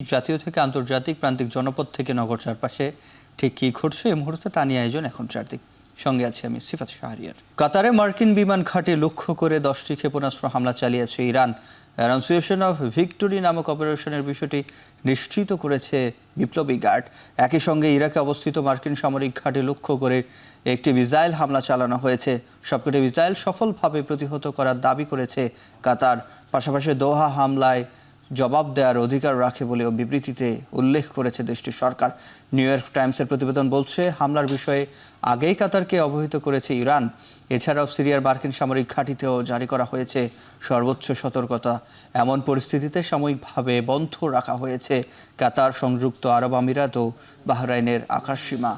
জাতীয় থেকে আন্তর্জাতিক প্রান্তিক জনপদ থেকে নগর চারপাশে ঠিক কী ঘটছে এই মুহূর্তে তা নিয়ে আয়োজন এখন চারদিক। সঙ্গে আছি আমি সিফাত শাহরিয়ার। কাতারে মার্কিন বিমান ঘাঁটি লক্ষ্য করে 10টি ক্ষেপণাস্ত্র হামলা চালিয়েছে ইরান। অ্যানাউন্সিয়েশন অফ ভিক্টোরি নামক অপারেশনের বিষয়টি নিশ্চিত করেছে বিপ্লবী গার্ড। একই সঙ্গে ইরাকে অবস্থিত মার্কিন সামরিক ঘাঁটি লক্ষ্য করে একটি মিসাইল হামলা চালানো হয়েছে। সবকটি মিসাইল সফলভাবে প্রতিহত করার দাবি করেছে কাতার। পাশাপাশি দোহা হামলায় জবাব দেওয়ার অধিকার রাখে বলেও বিবৃতিতে উল্লেখ করেছে দেশটির সরকার। নিউ ইয়র্ক টাইমসের প্রতিবেদন বলছে, হামলার বিষয়ে আগেই কাতারকে অবহিত করেছে ইরান। এছাড়াও সিরিয়ার মার্কিন সামরিক ঘাঁটিতেও জারি করা হয়েছে সর্বোচ্চ সতর্কতা। এমন পরিস্থিতিতে সাময়িকভাবে বন্ধ রাখা হয়েছে কাতার, সংযুক্ত আরব আমিরাত ও বাহরাইনের আকাশসীমা।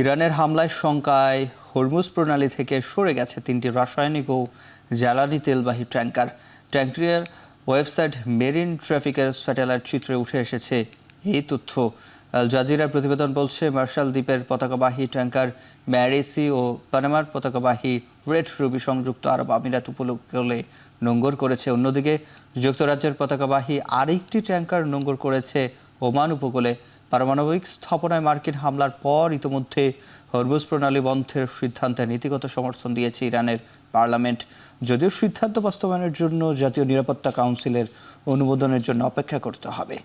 ইরানের হামলায় শঙ্কায় হরমুজ প্রণালী থেকে সরে গেছে 3টি রাসায়নিক ও জ্বালানি তেলবাহী ট্যাঙ্কার। ট্যাঙ্কারের ওয়েবসাইট মেরিন ট্রাফিকের স্যাটেলাইট চিত্রে উঠে এসেছে এই তথ্য। আল জাজিরার প্রতিবেদন বলছে, মার্শাল দ্বীপের পতাকাবাহী ট্যাঙ্কার ম্যারিসি ও পানামার পতাকাবাহী রেড রুবি সংযুক্ত আরব আমিরাত উপকূলে নোঙ্গর করেছে। অন্যদিকে যুক্তরাজ্যের পতাকাবাহী আরেকটি ট্যাঙ্কার নোঙ্গর করেছে ওমান উপকূলে। পারমাণবিক স্থাপনায় মার্কিন হামলার পর ইতিমধ্যে হরমুজ প্রণালী বন্ধের সিদ্ধান্তে নীতিগত সমর্থন দিয়েছে ইরানের পার্লামেন্ট। যদিও সিদ্ধান্ত বাস্তবায়নের জন্য জাতীয় নিরাপত্তা কাউন্সিলের অনুমোদনের জন্য অপেক্ষা করতে হবে।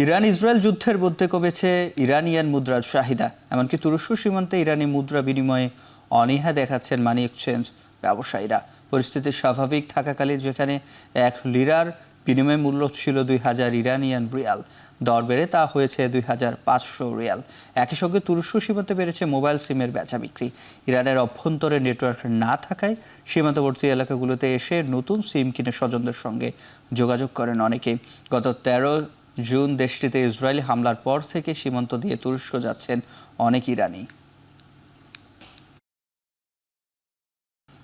ইরান ইসরায়েল যুদ্ধের মধ্যে কমেছে ইরানিয়ান মুদ্রার চাহিদা। এমনকি তুরস্ক সীমান্তে ইরানি মুদ্রা বিনিময়ে অনীহা দেখাচ্ছেন মানি এক্সচেঞ্জ ব্যবসায়ীরা। পরিস্থিতি স্বাভাবিক থাকাকালীন যেখানে 1 লিরার বিনিময় মূল্য ছিল 2000 ইরানিয়ান রিয়াল, দর বেড়ে তা হয়েছে 2500 রিয়াল। একই সঙ্গে তুরস্ক সীমান্তে বেড়েছে মোবাইল সিমের বেচা বিক্রি। ইরানের অভ্যন্তরে নেটওয়ার্ক না থাকায় সীমান্তবর্তী এলাকাগুলোতে এসে নতুন সিম কিনে স্বজনদের সঙ্গে যোগাযোগ করেন অনেকে। গত 13 জুন দেশটিতে ইসরায়েলি হামলার পর থেকে সীমান্ত দিয়ে তুরস্ক যাচ্ছেন অনেক ইরানি।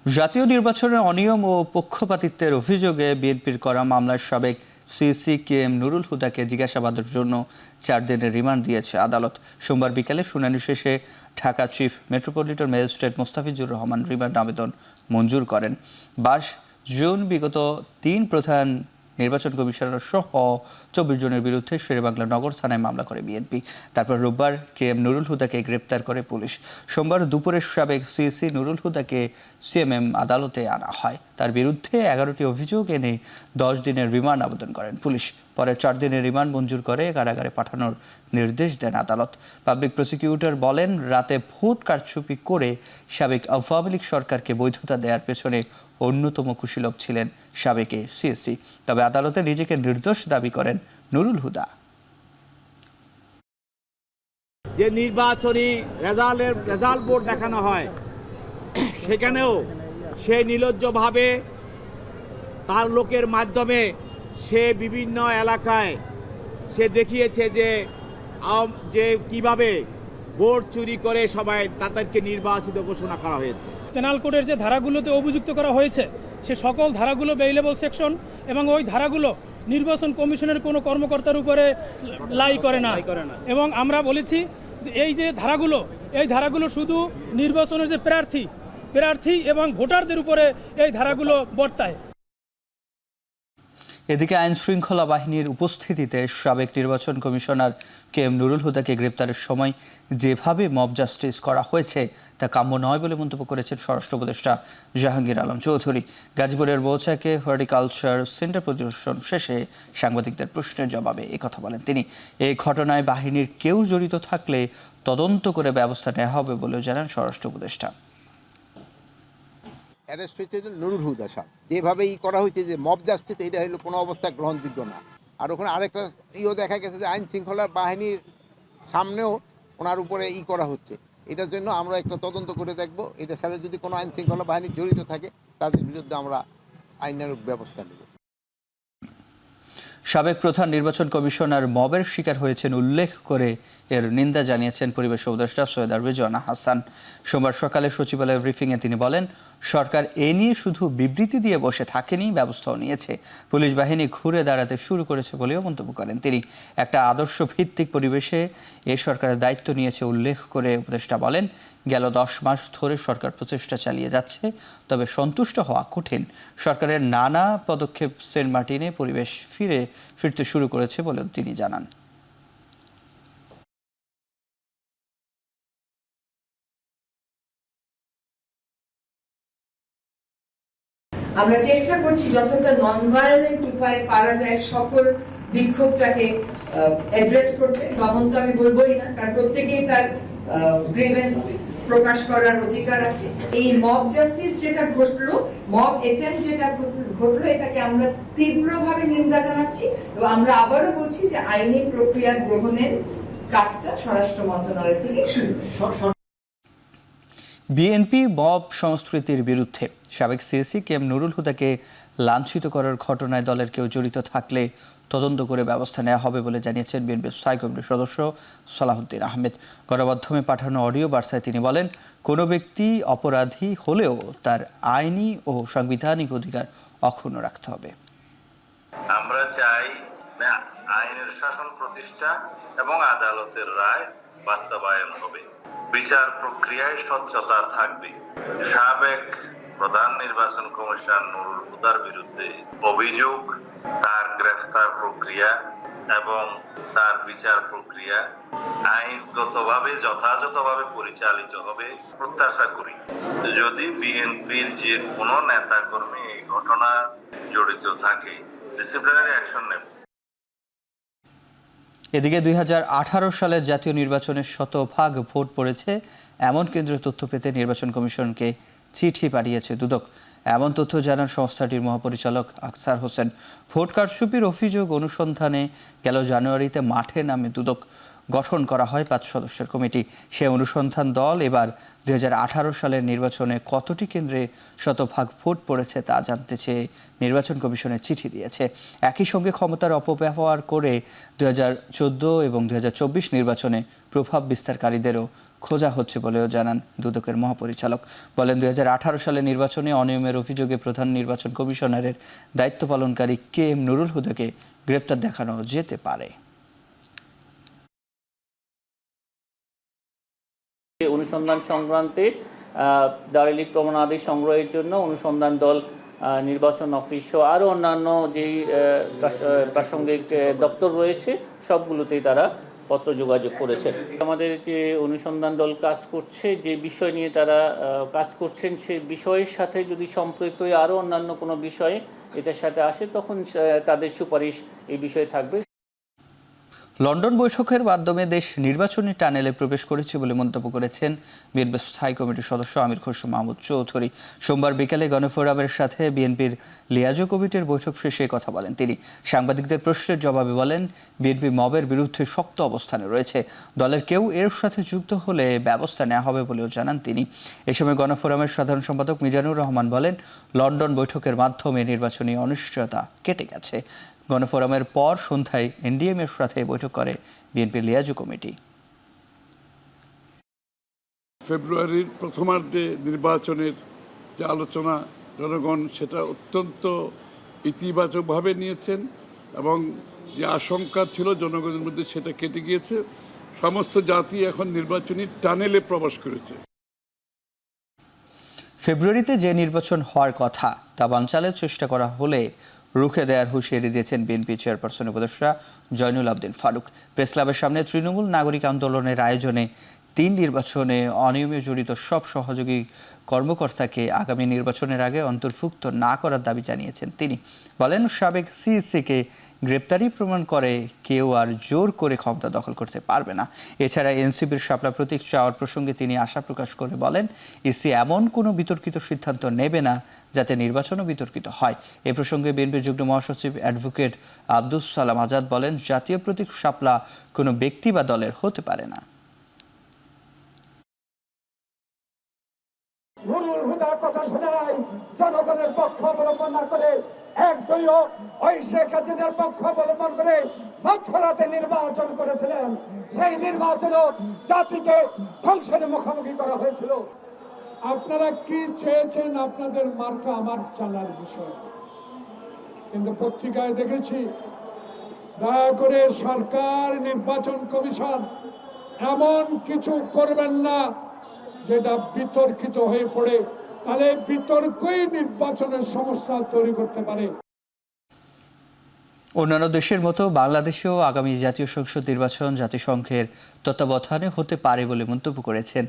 জাতীয় নির্বাচনের অনিয়ম ও পক্ষপাতিত্বের অভিযোগে বিএনপির করা মামলার সাবেক সিইসি KM নুরুল হুদাকে জিজ্ঞাসাবাদের জন্য 4 দিনের রিমান্ড দিয়েছে আদালত। সোমবার বিকেলে শুনানি শেষে Dhaka chief metropolitan magistrate Mostafizur Rahman remand আবেদন মঞ্জুর করেন। 22 জুন বিগত 3 প্রধান নির্বাচন কমিশনার সহ 24 জনের বিরুদ্ধে শেরেবাংলা নগর থানায় মামলা করে বিএনপি। তারপর রোববার KM নুরুল হুদাকে গ্রেপ্তার করে পুলিশ। সোমবার দুপুরে সাবেক সিইসি নুরুল হুদাকে CMM আদালতে আনা হয়। তার বিরুদ্ধে 11টি অভিযোগ এনে 10 দিনের রিমান্ড আবেদন করেন পুলিশ। পরে 4 দিনের রিমান্ড মঞ্জুর করে কারাগারে পাঠানোর নির্দেশ দেন আদালত। পাবলিক প্রসিকিউটর বলেন, রাতে ভোট কারচুপি করে সাবেক আওয়ামী লীগ সরকারকে বৈধতা দেওয়ার পেছনে অন্যতম কুশীলব ছিলেন সাবেক সিইসি। তবে আদালতে নিজেকে নির্দোষ দাবি করেন নুরুল হুদা। যে নির্বাচনী রেজাল্ট বোর্ড দেখানো হয়, সেখানেও সে নির্লজ্জভাবে তার লোকের মাধ্যমে সে বিভিন্ন এলাকায় সে দেখিয়েছে যে কিভাবে ভোট চুরি করে সবাই তাদেরকে নির্বাচিত ঘোষণা করা হয়েছে। পেনাল কোডের যে ধারাগুলোতে অভিযুক্ত করা হয়েছে সে সকল ধারাগুলো বেইলেবল সেকশন, এবং ওই ধারাগুলো নির্বাচন কমিশনের কোনো কর্মকর্তার উপরে লাই করে না। এবং আমরা বলেছি যে এই ধারাগুলো শুধু নির্বাচনের যে প্রার্থী এবং ভোটারদের উপরে এই ধারাগুলো বর্তায়। এদিকে আইন শৃঙ্খলা বাহিনীর উপস্থিতিতে সাবেক নির্বাচন কমিশনার KM নুরুল হুদাকে গ্রেপ্তারের সময় যেভাবে মব জাস্টিস করা হয়েছে তা কাম্য নয় বলে মন্তব্য করেছেন স্বরাষ্ট্র উপদেষ্টা জাহাঙ্গীর আলম চৌধুরী। গাজীপুরের মৌচাকে হর্টিকালচার সেন্টার পরিদর্শন শেষে সাংবাদিকদের প্রশ্নের জবাবে একথা বলেন তিনি। এই ঘটনায় বাহিনীর কেউ জড়িত থাকলে তদন্ত করে ব্যবস্থা নেওয়া হবে বলেও জানান স্বরাষ্ট্র উপদেষ্টা। অ্যারেস্ট হয়েছে নুরুল হুদা সাহেব, যেভাবে করা হয়েছে যে মব জাস্টিস, এটা হলো কোনো অবস্থায় গ্রহণযোগ্য না। আর ওখানে আরেকটা দেখা গেছে যে আইন শৃঙ্খলা বাহিনীর সামনেও ওনার উপরে করা হচ্ছে। এটার জন্য আমরা একটা তদন্ত করে দেখব। এটার সাথে যদি কোনো আইন শৃঙ্খলা বাহিনী জড়িত থাকে তাদের বিরুদ্ধে আমরা আইনানুগ ব্যবস্থা নেব। সাবেক প্রধান নির্বাচন কমিশনার মবের শিকার হয়েছেন উল্লেখ করে এর নিন্দা জানিয়েছেন পরিবেশ উপদেষ্টা সৈয়দ রিজওয়ানা হাসান। সোমবার সকালে সচিবালয় ব্রিফিংয়ে তিনি বলেন, সরকার এ নিয়ে শুধু বিবৃতি দিয়ে বসে থাকেনি, ব্যবস্থাও নিয়েছে। পুলিশ বাহিনী ঘুরে দাঁড়াতে শুরু করেছে বলেও মন্তব্য করেন তিনি। একটা আদর্শ ভিত্তিক পরিবেশে এ সরকারের দায়িত্ব নিয়েছে উল্লেখ করে উপদেষ্টা বলেন, গেল 10 মাস ধরে সরকার প্রচেষ্টা চালিয়ে যাচ্ছে, তবে সন্তুষ্ট হওয়া কঠিন। সরকারের নানা পদক্ষেপ সেন্ট মার্টিনে পরিবেশ ফিরতে শুরু করেছে বলেও তিনি জানান। আমরা চেষ্টা করছি যতটা নন ভায়োলেন্ট উপায়ে পারা যায় সকল বিক্ষোভটাকে অ্যাড্রেস করতে। দমন তো আমি বলবোই না, কারণ প্রত্যেকেই তার গ্রিভেন্স প্রকাশ করার অধিকার আছে। এই মব জাস্টিস যেটা ঘটলো, মব অ্যাটেম্প যেটা ঘটলো, এটাকে আমরা তীব্রভাবে নিন্দা জানাচ্ছি এবং আমরা আবারও বলছি যে আইনি প্রক্রিয়া গ্রহণের কাজটা স্বরাষ্ট্র মন্ত্রণালয় থেকে শুরু। বিএনপি মব সংস্কৃতির বিরুদ্ধে। সাবেক সিএসি কে এম নুরুল হুদাকে লাঞ্ছিত করার ঘটনায় দলের কেউ জড়িত থাকলে তদন্ত করে ব্যবস্থা নেওয়া হবে বলে জানিয়েছেন বিএনপি স্থায়ী কমিটির সদস্য সালাহুদ্দিন আহমেদ। গণমাধ্যমে পাঠানো অডিও বার্তায় তিনি বলেন, কোনো ব্যক্তি অপরাধী হলেও তার আইনি ও সাংবিধানিক অধিকার অক্ষুণ্ণ রাখতে হবে। আমরা চাই আইনের শাসন প্রতিষ্ঠা এবং আদালতের রায় বাস্তবায়ন হবে, বিচার প্রক্রিয়ায় স্বচ্ছতা থাকবে। সাবেক প্রধান নির্বাচন কমিশন নুরুল হুদার বিরুদ্ধে অভিযোগ, তার গ্রেফতার প্রক্রিয়া এবং তার বিচার প্রক্রিয়া আইনগতভাবে যথাযথভাবে পরিচালিত হবে প্রত্যাশা করি। যদি বিএনপির যে কোনো নেতা কর্মী এই ঘটনা জড়িত থাকে, ডিসিপ্লিনারি অ্যাকশন নেব। এদিকে 2018 সালের জাতীয় নির্বাচনে শতভাগ ভোট পড়েছে এমন কেন্দ্রীয় তথ্য পেতে নির্বাচন কমিশনকে চিঠি পাঠিয়েছে দুদক। এমন তথ্য জানান সংস্থাটির মহাপরিচালক আখতার হোসেন। ভোট কারচুপির অভিযোগ অনুসন্ধানে গেল জানুয়ারিতে মাঠে নামে দুদক। গঠন করা হয় 5 সদস্যের কমিটি। সে অনুসন্ধান দল এবার 2018 সালের নির্বাচনে কতটি কেন্দ্রে শতভাগ ভোট পড়েছে তা জানতে চেয়ে নির্বাচন কমিশনে চিঠি দিয়েছে। একই সঙ্গে ক্ষমতার অপব্যবহার করে 2014 এবং 2024 নির্বাচনে প্রভাব বিস্তারকারীদেরও খোঁজা হচ্ছে বলেও জানান দুদকের মহাপরিচালক। বলেন, 2018 সালের নির্বাচনে অনিয়মের অভিযোগে প্রধান নির্বাচন কমিশনারের দায়িত্ব পালনকারী কে এম নুরুল হুদাকে গ্রেপ্তার দেখানো যেতে পারে। অনুসন্ধান সংক্রান্তে দালিলিক প্রমাণাদি সংগ্রহের জন্য অনুসন্ধান দল, নির্বাচন অফিস সহ আরও অন্যান্য যেই প্রাসঙ্গিক দপ্তর রয়েছে সবগুলোতেই তারা পত্র যোগাযোগ করেছে। আমাদের যে অনুসন্ধান দল কাজ করছে, যে বিষয় নিয়ে তারা কাজ করছেন, সেই বিষয়ের সাথে যদি সম্পৃক্ত হয়ে আরও অন্যান্য কোনো বিষয়ে এটার সাথে আসে, তখন তাদের সুপারিশ এই বিষয়ে থাকবে। লন্ডন বৈঠকের মাধ্যমে দেশ নির্বাচনী টানেলে প্রবেশ করেছে বলে মন্তব্য করেছেন বিএনপি স্থায়ী কমিটির সদস্য আমির খসরু মাহমুদ চৌধুরী। সোমবার বিকেলে গণফোরামের সাথে বিএনপির লিয়াজো কমিটির বৈঠক শেষে কথা বলেন তিনি। সাংবাদিকদের প্রশ্নের জবাবে বলেন, বিএনপি মবের বিরুদ্ধে শক্ত অবস্থানে রয়েছে। দলের কেউ এর সাথে যুক্ত হলে ব্যবস্থা নেওয়া হবে বলেও জানান তিনি। এ সময় গণফোরামের সাধারণ সম্পাদক মিজানুর রহমান বলেন, লন্ডন বৈঠকের মাধ্যমে নির্বাচনী অনিশ্চয়তা কেটে গেছে। গণফোরামের পর সন্ধ্যায় এনডিএমের সাথে বৈঠক করে বিএনপির লিয়াজো কমিটি। ফেব্রুয়ারির প্রথমার্ধে নির্বাচনের যে আলোচনা জনগণ সেটা অত্যন্ত ইতিবাচকভাবে নিয়েছেন এবং যে আশঙ্কা ছিল জনগণের মধ্যে সেটা কেটে গিয়েছে। সমস্ত জাতি এখন নির্বাচনী টানেলে প্রবেশ করেছে। ফেব্রুয়ারিতে যে নির্বাচন হওয়ার কথা তা বানচালের চেষ্টা করা হলে রুখে দেওয়ার হুঁশিয়ারি দিয়েছেন বিএনপি চেয়ারপারসন উপদেষ্টা জয়নুল আবদিন ফারুক। প্রেস ক্লাবের সামনে তৃণমূল নাগরিক আন্দোলনের আয়োজনে 3 নির্বাচনে অনিয়মে জড়িত সব সহযোগী কর্মকর্তাকে আগামী নির্বাচনের আগে অন্তর্ভুক্ত না করার দাবি জানিয়েছেন তিনি। বলেন, সাবেক সিইসিকে গ্রেপ্তারি প্রমাণ করে কেউ আর জোর করে ক্ষমতা দখল করতে পারবে না। এছাড়া এনসিপির শাপলা প্রতীক চাওয়ার প্রসঙ্গে তিনি আশা প্রকাশ করে বলেন, ইসি এমন কোনো বিতর্কিত সিদ্ধান্ত নেবে না যাতে নির্বাচনও বিতর্কিত হয়। এ প্রসঙ্গে বিএনপির যুগ্ম মহাসচিব অ্যাডভোকেট আব্দুস সালাম আজাদ বলেন, জাতীয় প্রতীক শাপলা কোনো ব্যক্তি বা দলের হতে পারে না। নুরুল হুদা কথা শোনায় জনগণের পক্ষ অবলম্বন না করে একদলীয় ওই শেখ হাসিনার পক্ষ অবলম্বন করে মধ্যরাতে নির্বাচন করেছিলেন। সেই নির্বাচনও জাতিকে ধ্বংসের মুখোমুখি করা হয়েছিল। আপনারা কি চেয়েছেন? আপনাদের মার্কা আমার জানার বিষয়, কিন্তু পত্রিকায় দেখেছি দয়া করে সরকার, নির্বাচন কমিশন এমন কিছু করবেন না যেটা বিতর্কিত হয়ে পড়ে, তাহলে বিতর্কই নির্বাচনের সমস্যা তৈরি করতে পারে। অন্যান্য দেশের মতো বাংলাদেশেও আগামী জাতীয় সংসদ নির্বাচন জাতিসংঘের তত্ত্বাবধানে হতে পারে বলে মন্তব্য করেছেন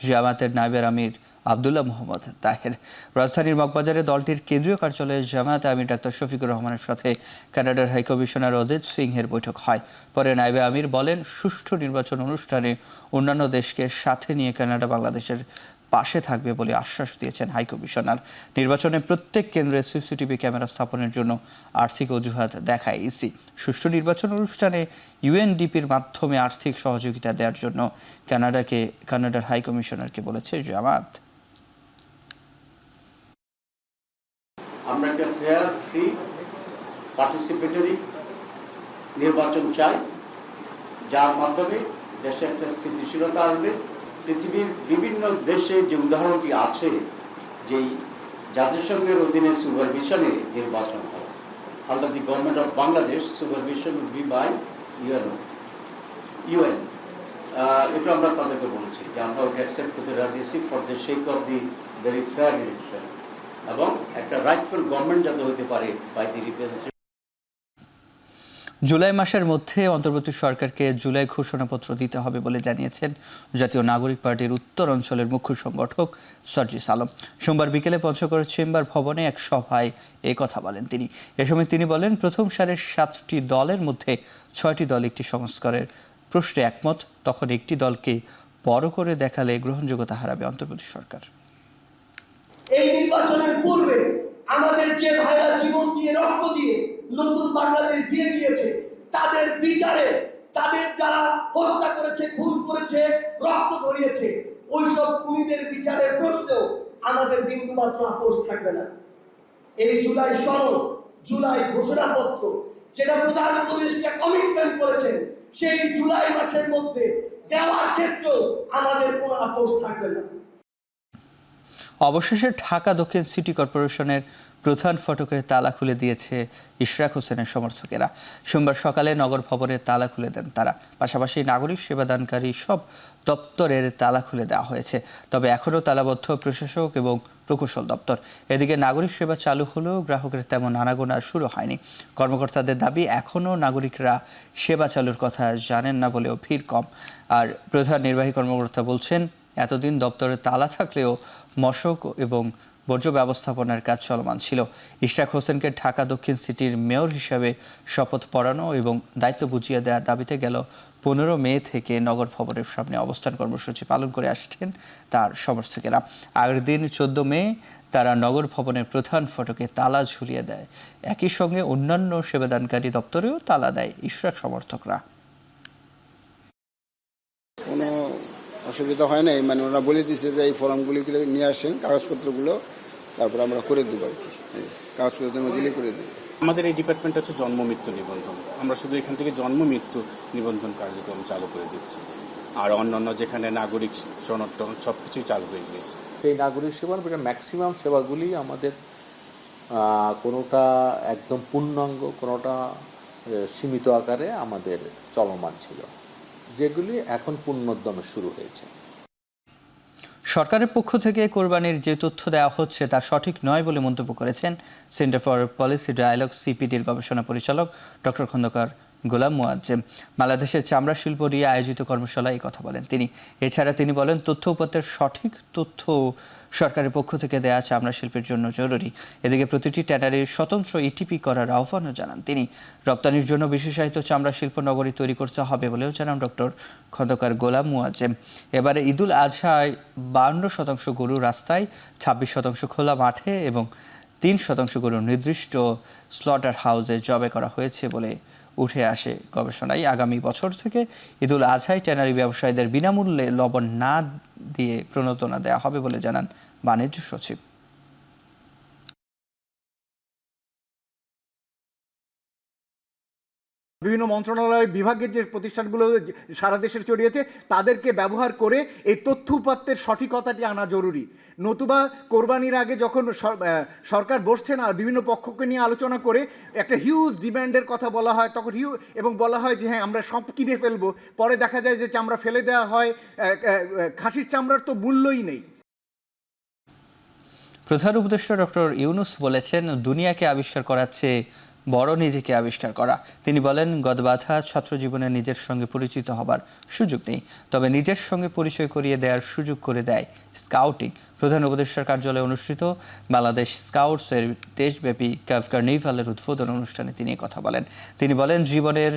জামায়াতের নায়েবে আমির আব্দুল্লাহ মোহাম্মদ তাহের। রাজধানীর মগবাজারে দলটির কেন্দ্রীয় কার্যালয়ে জামায়াত আমির ডাক্তার শফিকুর রহমানের সাথে কানাডার হাইকমিশনার অজিত সিংহের বৈঠক হয়। পরে নায়েবে আমির বলেন, সুষ্ঠু নির্বাচন অনুষ্ঠানে অন্যান্য দেশকে সাথে নিয়ে কানাডা বাংলাদেশের পাশে থাকবে বলে আশ্বাস দিয়েছেন হাইকমিশনার। নির্বাচনে প্রত্যেক কেন্দ্রে সিসিটিভি ক্যামেরা স্থাপনের জন্য আর্থিক অজুহাত দেখায় ইসি। সুষ্ঠু নির্বাচন অনুষ্ঠানে ইউএনডিপির মাধ্যমে আর্থিক সহযোগিতা দেওয়ার জন্য কানাডার হাইকমিশনারকে বলেছে জামায়াত। আমরা একটা ফেয়ার, ফ্রি, পার্টিসিপেটরি নির্বাচন চাই, যার মাধ্যমে দেশে একটা স্থিতিশীলতা আসবে। পৃথিবীর বিভিন্ন দেশে যে উদাহরণটি আছে, যেই জাতিসংঘের অধীনে সুপারভিশনে নির্বাচন হয়, under the government of Bangladesh, supervision will be by UN. এটা আমরা তাদেরকে বলেছি যে আমরা ওটা অ্যাকসেপ্ট করতে রাজি আছি for the sake of the very fair election, এবং একটা রাইটফুল গভর্নমেন্ট যাতে হতে পারে বাই দি রিপ্রেজেন্টেটিভ। জুলাই মাসের মধ্যে অন্তর্বর্তী সরকারকে জুলাই ঘোষণাপত্র দিতে হবে বলে জানিয়েছেন জাতীয় নাগরিক পার্টির উত্তর অঞ্চলের মুখ্য সংগঠক সার্জিস আলম। সোমবার বিকেলে পঞ্চগড় চেম্বার ভবনে এক সভায় এ কথা বলেন তিনি। এ সময় তিনি বলেন, প্রথম সারের 7টি দলের মধ্যে 6টি দল একটি সংস্কারের প্রশ্নে একমত। তখন একটি দলকে বড় করে দেখালে গ্রহণযোগ্যতা হারাবে অন্তর্বর্তী সরকার। এই নির্বাচনের পূর্বে আমাদের যে ভাইরা জীবন দিয়ে, রক্ত দিয়ে নতুন বাংলাদেশ দিয়ে গিয়েছে, তাদের বিচারে, তাদের যারা হত্যা করেছে, খুন করেছে, রক্ত ঝরিয়েছে, ওইসব খুনিদের বিচারের প্রশ্নেও আমাদের বিন্দুমাত্র আপোষ থাকবে না। এই জুলাই সনদ, জুলাই ঘোষণাপত্র, যেটা প্রধান উপদেষ্টা কমিটমেন্ট করেছেন, সেই জুলাই মাসের মধ্যে দেওয়ার ক্ষেত্রেও আমাদের কোনো আপোষ থাকবে না। অবশেষে ঢাকা দক্ষিণ সিটি কর্পোরেশনের প্রধান ফটকের তালা খুলে দিয়েছে ইশরাক হোসেনের সমর্থকেরা। সোমবার সকালে নগর ভবনের তালা খুলে দেন তারা। পাশাপাশি নাগরিক সেবাদানকারী সব দপ্তরের তালা খুলে দেওয়া হয়েছে। তবে এখনও তালাবদ্ধ প্রশাসক এবং প্রকৌশল দপ্তর। এদিকে নাগরিক সেবা চালু হলেও গ্রাহকের তেমন আনাগোনা শুরু হয়নি। কর্মকর্তাদের দাবি, এখনও নাগরিকরা সেবা চালুর কথা জানেন না বলেও ভিড় কম। আর প্রধান নির্বাহী কর্মকর্তা বলছেন, এতদিন দপ্তরে তালা থাকলেও মশক এবং বর্জ্য ব্যবস্থাপনার কাজ চলমান ছিল। ইশরাক হোসেনকে ঢাকা দক্ষিণ সিটির মেয়র হিসাবে শপথ পড়ানো এবং দায়িত্ব বুঝিয়ে দেওয়ার দাবিতে গেল 15 মে থেকে নগর ভবনের সামনে অবস্থান কর্মসূচি পালন করে আসছেন তার সমর্থকেরা। আগের দিন 14 মে তারা নগর ভবনের প্রধান ফটকে তালা ঝুলিয়ে দেয়। একই সঙ্গে অন্যান্য সেবাদানকারী দপ্তরেও তালা দেয় ইশরাক সমর্থকরা। কোনো অসুবিধা হয় নাই, মানে ওরা বলে দিচ্ছে যে এই ফর্মগুলি নিয়ে আসেন, কাগজপত্রগুলো, তারপর আমরা করে দেবো আর কি, কাগজপত্র দিলে করে দেবো। আমাদের এই ডিপার্টমেন্ট হচ্ছে জন্ম মৃত্যু নিবন্ধন। আমরা শুধু এখান থেকে জন্ম মৃত্যু নিবন্ধন কার্যক্রম চালু করে দিচ্ছি, আর অন্যান্য যেখানে নাগরিক সনদ সব কিছুই চালু হয়ে গিয়েছে। এই নাগরিক সেবার ম্যাক্সিমাম সেবাগুলি আমাদের কোনোটা একদম পূর্ণাঙ্গ, কোনোটা সীমিত আকারে আমাদের চলমান ছিল, যেগুলি এখন পূর্ণোদ্যমে শুরু হয়েছে। সরকারের পক্ষ থেকে কোরবানির যে তথ্য দেওয়া হচ্ছে তা সঠিক নয় বলে মন্তব্য করেছেন সেন্টার ফর পলিসি ডায়ালগ সিপিডির গবেষণা পরিচালক ডক্টর খন্দকার গোলাম মুয়াজ্জেম। বাংলাদেশের চামড়া শিল্প নিয়ে আয়োজিত কর্মশালায় এই কথা বলেন তিনি। এছাড়া তিনি বলেন, তথ্য উপাত্তের সঠিক তথ্য সরকারের পক্ষ থেকে দেয়া চামড়া শিল্পের জন্য জরুরি। এদিকে প্রতিটি ট্যানারির স্বতন্ত্র ইটিপি করার আহ্বানও জানান তিনি। রপ্তানির জন্য বিশেষায়িত চামড়া শিল্প নগরী তৈরি করতে হবে বলেও জানান ডক্টর খন্দকার গোলাম মুয়াজ্জেম। এবারে ঈদুল আজহায় 52% গরু রাস্তায়, 26% খোলা মাঠে এবং 3% গরু নির্দিষ্ট স্লটার হাউসে জবাই করা হয়েছে বলে উঠে আসে গবেষণায়। আগামী বছর থেকে ঈদুল আজহায় ট্যানারি ব্যবসায়ীদের বিনামূল্যে লবণ না দিয়ে প্রণোদনা দেওয়া হবে বলে জানান বাণিজ্য সচিব। বিভিন্ন মন্ত্রণালয় বিভাগের যে প্রতিষ্ঠানগুলো সারা দেশে ছড়িয়েছে তাদেরকে ব্যবহার করে এই তথ্য উপাত্তের সঠিকতাটি আনা জরুরি। নতুবা কোরবানির আগে যখন সরকার বসছে না বিভিন্ন পক্ষকে নিয়ে আলোচনা করে একটা হিউজ ডিমান্ডের কথা বলা হয়, তখন এবং বলা হয় যে হ্যাঁ আমরা সব কিনে ফেলবো, পরে দেখা যায় যে চামড়া ফেলে দেওয়া হয়, খাসির চামড়ার তো মূল্যই নেই। প্রধান উপদেষ্টা ডক্টর ইউনূস বলেছেন, দুনিয়াকে আবিষ্কার করার চেয়ে বড় নিজেকে আবিষ্কার করা। তিনি বলেন, গদবাধা ছাত্র জীবনে নিজের সঙ্গে পরিচিত হবার সুযোগ নেই, তবে নিজের সঙ্গে পরিচয় করিয়ে দেওয়ার সুযোগ করে দেয় স্কাউটিং। প্রধান উপদেষ্টার কার্যালয়ে অনুষ্ঠিত বাংলাদেশ স্কাউটসের দেশব্যাপী কাভ কার্নিভালের উদ্বোধন অনুষ্ঠানে তিনি কথা বলেন। তিনি বলেন, জীবনের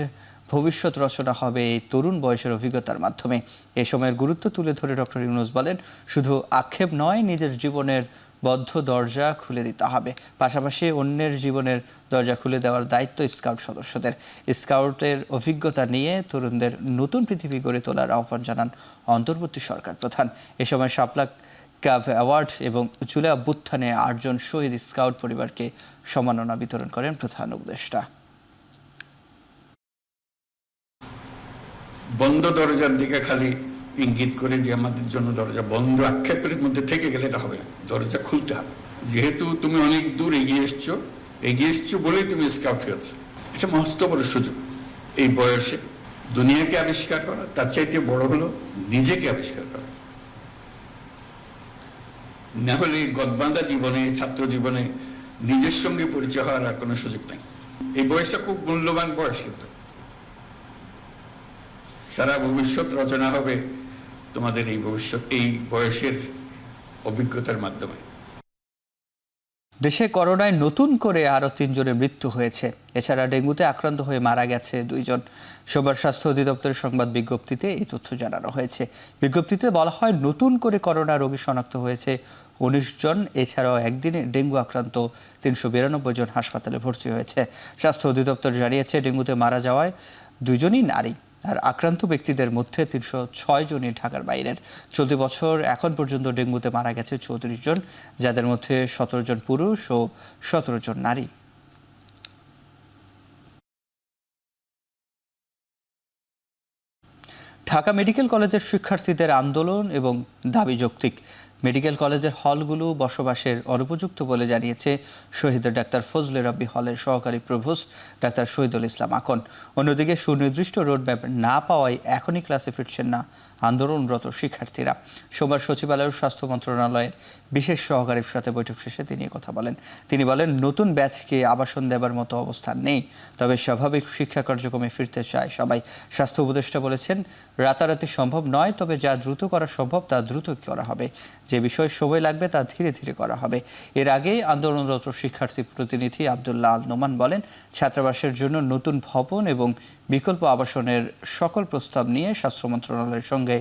ভবিষ্যৎ রচনা হবে এই তরুণ বয়সের অভিজ্ঞতার মাধ্যমে। এ সময়ের গুরুত্ব তুলে ধরে ডক্টর ইউনূস বলেন, শুধু আক্ষেপ নয়, নিজের জীবনের বদ্ধ দরজা খুলে দিতে হবে, পাশাপাশি অন্যের জীবনের দরজা খুলে দেওয়ার দায়িত্ব স্কাউট সদস্যদের। স্কাউটের অভিজ্ঞতা নিয়ে তরুণদের নতুন পৃথিবী গড়ে তোলার আহ্বান জানান অন্তর্বর্তী সরকার প্রধান। এ সময় শাপলা কাভ অ্যাওয়ার্ড এবং জুলাই অভ্যুত্থানে 8 জন শহীদ স্কাউট পরিবারকে সম্মাননা বিতরণ করেন প্রধান উপদেষ্টা। বন্ধ দরজার দিকে খালি ইঙ্গিত করে যে আমাদের জন্য দরজা বন্ধ, আক্ষেপের মধ্যে থেকে গেলে এটা হবে না, দরজা খুলতে হবে। যেহেতু তুমি অনেক দূর এগিয়ে এসছো বলেই তুমি স্কাউট হয়েছো, এটা মস্ত বড় সুযোগ। এই বয়সে দুনিয়াকে আবিষ্কার করা, তার চাইতে বড় হলো নিজেকে আবিষ্কার করা। না হলে গদবাঁধা জীবনে, ছাত্র জীবনে নিজের সঙ্গে পরিচয় হওয়ার আর কোনো সুযোগ নেই। এই বয়সটা খুব মূল্যবান বয়স, কিন্তু সারা ভবিষ্যৎ রচনা হবে তোমাদের এই বয়সের অভিজ্ঞতার মাধ্যমে। দেশে করোনায় নতুন করে আরও 3 জনের মৃত্যু হয়েছে। এছাড়া ডেঙ্গুতে আক্রান্ত হয়ে মারা গেছে 2 জন। সোমবার স্বাস্থ্য অধিদপ্তরের সংবাদ বিজ্ঞপ্তিতে এই তথ্য জানানো হয়েছে। বিজ্ঞপ্তিতে বলা হয়, নতুন করে করোনা রোগী শনাক্ত হয়েছে 19 জন। এছাড়াও একদিনে ডেঙ্গু আক্রান্ত 392 জন হাসপাতালে ভর্তি হয়েছে। স্বাস্থ্য অধিদপ্তর জানিয়েছে, ডেঙ্গুতে মারা যাওয়ায় 2 জনই নারী, আর আক্রান্ত ব্যক্তিদের মধ্যে 306 জনই ঢাকার বাইরের। চলতি বছর এখন পর্যন্ত ডেঙ্গুতে মারা গেছে 34 জন, যাদের মধ্যে 17 জন পুরুষ ও 17 জন নারী। ঢাকা মেডিকেল কলেজের শিক্ষার্থীদের আন্দোলন এবং দাবি যৌক্তিক। মেডিকেল কলেজের হলগুলো বসবাসের অনুপযুক্ত বলে জানিয়েছে শহীদ ডাক্তার ফজলে রাব্বি হলের সহকারী প্রভোস্ট ডাক্তার শহীদুল ইসলাম আকন। অন্যদিকে সুনির্দিষ্ট রোডম্যাপ না পাওয়ায় এখনই ক্লাসে ফিরছেন না আন্দোলনরত শিক্ষার্থীরা। সোমবার সচিবালয়ের স্বাস্থ্য মন্ত্রণালয়ের বিশেষ সহকারীর সাথে বৈঠক শেষে তিনি কথা বলেন। তিনি বলেন, নতুন ব্যাচকে আবাসন দেবার মতো অবস্থান নেই, তবে স্বাভাবিক শিক্ষা কার্যক্রমে ফিরতে চায় সবাই। স্বাস্থ্য উপদেষ্টা বলেছেন, রাতারাতি সম্ভব নয়, তবে যা দ্রুত করা সম্ভব তা দ্রুত করা হবে। যে বিষয়ে সময় লাগবে তা ধীরে ধীরে করা হবে। এর আগে আন্দোলনরত শিক্ষার্থী প্রতিনিধি আব্দুল্লাহ আল নোমান বলেন, ছাত্রাবাসের জন্য নতুন ভবন এবং বিকল্প আবাসনের সকল প্রস্তাব নিয়ে স্বাস্থ্য মন্ত্রণালয়ের সঙ্গে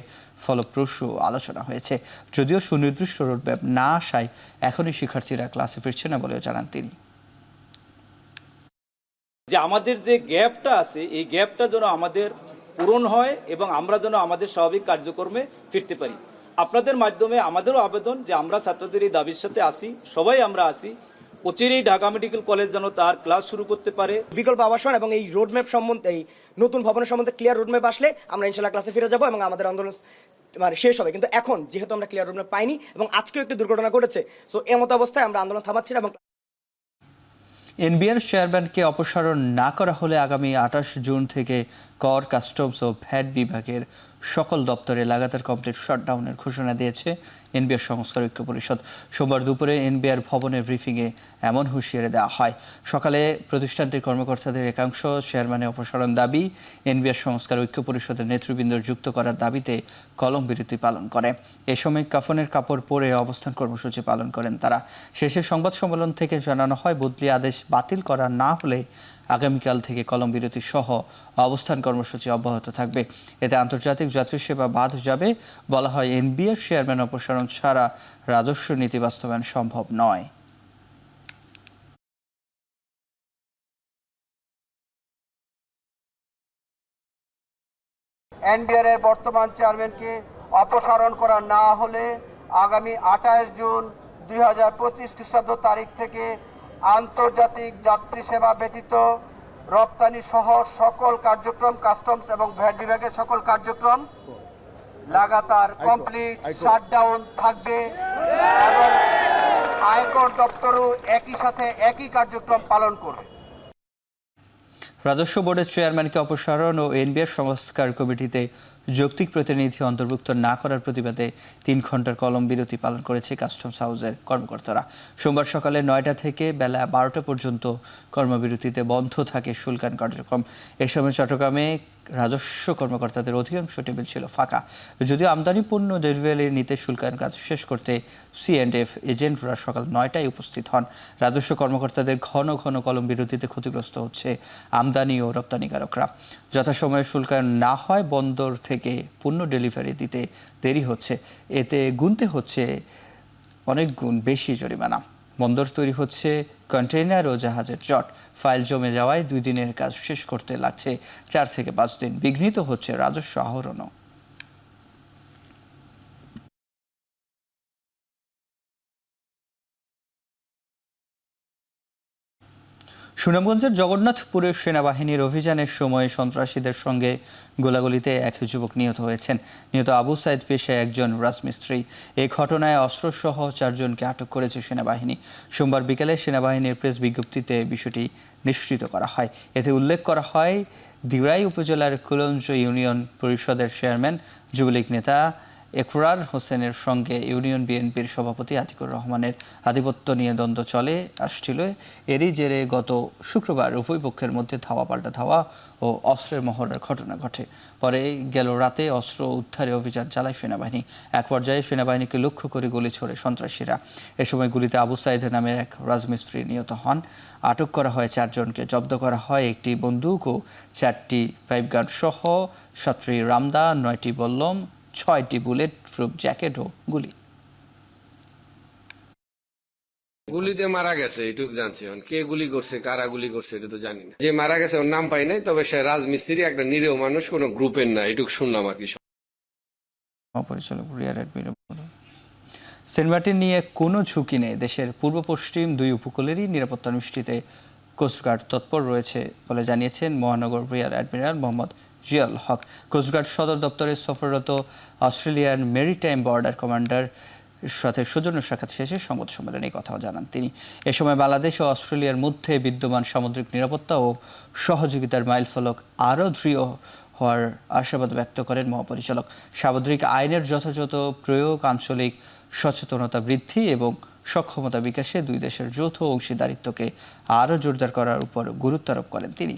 ফলপ্রসূ আলোচনা হয়েছে। যদিও সুনির্দিষ্ট রোডম্যাপ না আসায় এখনই শিক্ষার্থীরা ক্লাসে ফিরছে না বলেও জানান তিনি। যে আমাদের যে গ্যাপটা আছে, এই গ্যাপটা যেন আমাদের পূরণ হয় এবং আমরা যেন আমাদের স্বাভাবিক কার্যক্রমে ফিরতে পারি। আপনাদের মাধ্যমে আমাদেরও আবেদন যে আমরা ছাত্রদের এই দাবির সাথে আসি, সবাই আমরা আসি, অচিরেই ঢাকা মেডিকেল কলেজ যেন তার ক্লাস শুরু করতে পারে। বিকল্প আবাসন এবং এই রোডম্যাপ সম্বন্ধে, এই নতুন ভবনের সম্বন্ধে ক্লিয়ার রোডম্যাপ আসলে আমরা ইনশাল্লাহ ক্লাসে ফিরে যাব এবং আমাদের আন্দোলন শেষ হবে। কিন্তু এখন যেহেতু আমরা ক্লিয়ার রোডম্যাপ পাইনি এবং আজকেও একটি দুর্ঘটনা ঘটেছে, সো এমত অবস্থায় আমরা আন্দোলন থামাচ্ছি না। এবং এনবিআর চেয়ারম্যানকে অপসারণ না করা হলে আগামী 28 জুন থেকে কর, কাস্টমস ও ভ্যাট বিভাগের সকল দপ্তরে লাগাতার কমপ্লিট শাটডাউনের ঘোষণা দিয়েছে এনবিআর সংস্কার ঐক্য পরিষদ। সোমবার দুপুরে এনবিআর ভবনের ব্রিফিংয়ে এমন হুঁশিয়ারি দেওয়া হয়। সকালে প্রতিষ্ঠানটির কর্মকর্তাদের একাংশ চেয়ারম্যানের অপসারণ দাবি এনবিআর সংস্কার ঐক্য পরিষদের নেতৃবৃন্দ যুক্ত করার দাবিতে কলম বিরতি পালন করে। এ সময় কাফনের কাপড় পরে অবস্থান কর্মসূচি পালন করেন তারা। শেষে সংবাদ সম্মেলন থেকে জানানো হয়, বদলি আদেশ বাতিল করা না হলে আগামীকাল থেকে কলম বিরতি সহ অবস্থান কর্মসূচি অব্যাহত থাকবে। এতে আন্তর্জাতিক যাত্রী সেবা বাদ যাবে। বলা হয়, এনবিআর চেয়ারম্যান অপসারণ ছাড়া রাজস্ব নীতি বাস্তবায়ন সম্ভব নয়। এনবিআর এর বর্তমান চেয়ারম্যানকে অপসারণ করা না হলে আগামী 28 জুন 2025 খ্রিস্টাব্দ তারিখ থেকে আন্তর্জাতিক যাত্রী সেবা ব্যতীত রপ্তানি সহ সকল কার্যক্রম, কাস্টমস এবং ভ্যাট বিভাগের সকল কার্যক্রম লাগাতার কমপ্লিট শাটডাউন থাকবে এবং আয়কর দপ্তরও একই সাথে একই কার্যক্রম পালন করবে। রাজস্ব বোর্ডের চেয়ারম্যানকে অপসারণ ও এনবিআর সংস্কার কমিটিতে যৌক্তিক প্রতিনিধি অন্তর্ভুক্ত না করার প্রতিবাদে 3 ঘন্টার কলম বিরতি পালন করেছে কাস্টমস হাউসের কর্মকর্তারা। সোমবার সকালে 9টা থেকে বেলা 12টা পর্যন্ত কর্মবিরতিতে বন্ধ থাকে শুল্কায়ন কার্যক্রম। এ সময় চট্টগ্রামে রাজস্ব কর্মকর্তাদের অধিকাংশ টেবিল ছিল ফাঁকা। যদিও আমদানি পণ্য ডেলিভারি নিতে শুল্কায়ন কাজ শেষ করতে C&F এজেন্টরা সকাল 9টায় উপস্থিত হন। রাজস্ব কর্মকর্তাদের ঘন ঘন কলম বিরতিতে ক্ষতিগ্রস্ত হচ্ছে আমদানি ও রপ্তানিকারকরা। যথাসময়ে শুল্কায়ন না হয় বন্দর থেকে পণ্য ডেলিভারি দিতে দেরি হচ্ছে, এতে গুনতে হচ্ছে অনেক গুণ বেশি জরিমানা। বন্দর তৈরি হচ্ছে কন্টেইনার ও জাহাজের জট। ফাইল জমে যাওয়ায় 2 দিনের কাজ শেষ করতে লাগছে 4 থেকে 5 দিন। বিঘ্নিত হচ্ছে রাজস্ব আহরণও। সুনামগঞ্জের জগন্নাথপুরের সেনাবাহিনীর অভিযানের সময় সন্ত্রাসীদের সঙ্গে গোলাগুলিতে এক যুবক নিহত হয়েছেন। নিহত আবু সাইদ পেশায় একজন রাজমিস্ত্রি। এই ঘটনায় অস্ত্রসহ 4 জনকে আটক করেছে সেনাবাহিনী। সোমবার বিকেলে সেনাবাহিনীর প্রেস বিজ্ঞপ্তিতে বিষয়টি নিশ্চিত করা হয়। এতে উল্লেখ করা হয়, দিরাই উপজেলার কুলঞ্জ ইউনিয়ন পরিষদের চেয়ারম্যান যুবলীগ নেতা একরার হোসেনের সঙ্গে ইউনিয়ন বিএনপির সভাপতি আতিকুর রহমানের আধিপত্য নিয়ে দ্বন্দ্ব চলে আসছিল। এরই জেরে গত শুক্রবার উভয় পক্ষের মধ্যে ধাওয়া পাল্টা ধাওয়া ও অস্ত্রের মহড়ার ঘটনা ঘটে। পরে গেল রাতে অস্ত্র উদ্ধারে অভিযান চালায় সেনাবাহিনী। এক পর্যায়ে সেনাবাহিনীকে লক্ষ্য করে গুলি ছোড়ে সন্ত্রাসীরা। এ সময় গুলিতে আবু সাইদ নামের এক রাজমিস্ত্রি নিহত হন। আটক করা হয় 4 জনকে। জব্দ করা হয় একটি বন্দুক ও 4টি পাইপগান সহ 7টি রামদা, 9টি বল্লম, 6টি বুলেট প্রুফ জ্যাকেট ও গুলি। গুলিতে মারা গেছে এটুকু জানছি, কে গুলি করছে, কারা গুলি করছে এটা তো জানি না। যে মারা গেছে ওর নাম পাই নাই, তবে সে রাজমিস্ত্রি, একটা নিরীহ মানুষ, কোনো গ্রুপের না, এটুকু শুনলাম আর কি। পরিচালক সেন্ট মার্টিন নিয়ে কোনো ঝুঁকি নেই। দেশের পূর্ব পশ্চিম 2 উপকূলেরই নিরাপত্তা নিশ্চিতে কোস্টগার্ড তৎপর রয়েছে বলে জানিয়েছেন মহানগর রিয়ার অ্যাডমিরাল মোহাম্মদ জিয়াউল হক। কোস্টগার্ড সদর দপ্তরে সফররত অস্ট্রেলিয়ান মেরিটাইম বর্ডার কমান্ডার সাথে সৌজন্য সাক্ষাৎ শেষে সংবাদ সম্মেলনে এই কথাও জানান তিনি। এ সময় বাংলাদেশ ও অস্ট্রেলিয়ার মধ্যে বিদ্যমান সামুদ্রিক নিরাপত্তা ও সহযোগিতার মাইলফলক আরও দৃঢ় হওয়ার আশাবাদ ব্যক্ত করেন মহাপরিচালক। সামুদ্রিক আইনের যথাযথ প্রয়োগ, আঞ্চলিক সচেতনতা বৃদ্ধি এবং সক্ষমতা বিকাশে 2 দেশের যৌথ অংশীদারিত্বকে আরও জোরদার করার উপর গুরুত্ব আরোপ করেন তিনি।